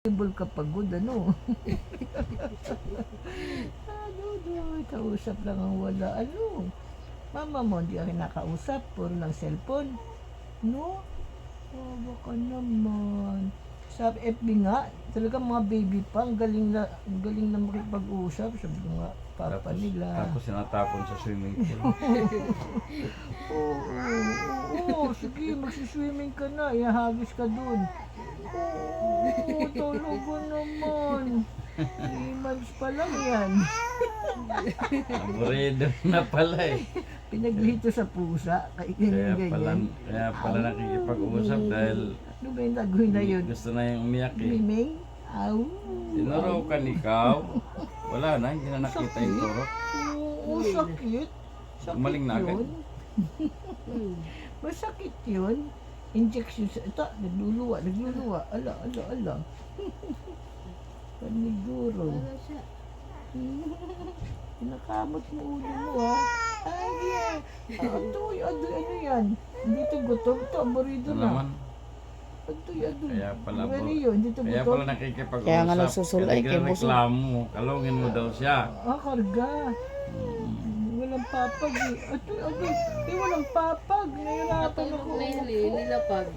Table ka pagod, ano? Kausap lang ang wala. Ano? Mama mo, hindi ka kinakausap. Puro lang cellphone. No? Oh, baka naman. Sa FB nga, talaga mga baby pa, ang galing na makipag-usap. Sabi ko nga, papa nila. Tapos sinatapon sa swimming pool. Oo, sige, magsiswimming ka na. Ihagis ka dun. Oo, talaga naman. 3 months pa lang yan. Aburrido na pala eh. Pinaglito sa pusa. Ganyan. Kaya pala nakikipag-usap dahil Ano ba yung gagawin na yun? gusto na yung umiyak eh. Swimming? Aw. Tinurukan ikaw. Wala na, hindi na nakita yung turok. Oo, sakit. Sakit Umaling na agad. yun. Masakit yun. Injection sa ito, nagluluwa. Ala. Paniguro. Pinakamot mo ulo mo, ha? Ay, yeah. Adoy, ano yan? Hindi to gutom, to aburido Ano na. naman? Adoy. Kaya pala Ano yun? Hindi to Kaya gutom. pala nakikipag-usap. Kaya nga nagsusulay kay Buso. Reklamo. Kalungin mo daw siya. Karga. Walang papag eh. Adoy. Walang papag. Nahirapan ako. Natulog na yan eh, nilapag.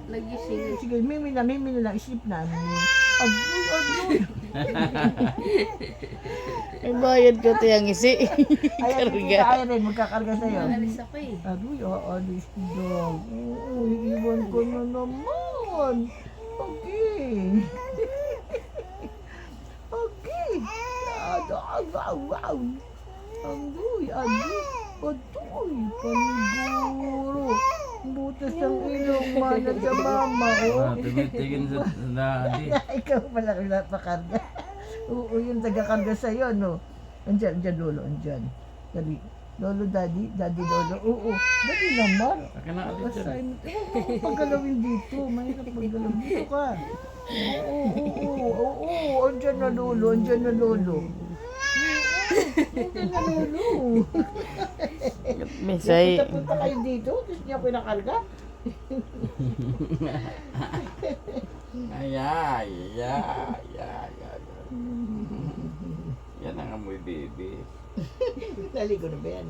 Nagising. Sige, mimi na lang. Isip namin. Adoy. May bayad ko ito yung isi. Ayan, hindi ka Irene, magkakarga sa'yo. Alis ako eh. Adoy, aalis daw. Oo, iiwan ko na naman. Okay. Okay. Wow. Adoy. Paniguro. Butas ng ilong, mana sa mama, oh. Tumitigin sa daddy. Ikaw pala napakarga. Oo, yung taga-karga sa'yo, no? Andyan, lolo, andyan. Dali. Lolo, daddy, lolo. Oo, dali naman. Akin na alis dyan. Assignment. Huwag paggalawin dito. Mahirap paggalawin. Dito ka. Oo. Andyan na lolo. Andyan na lolo. Misay. Punta kayo dito. Tapos niya ako nakarga. Ay. Yan ang amoy baby. Dali ko na ba yan?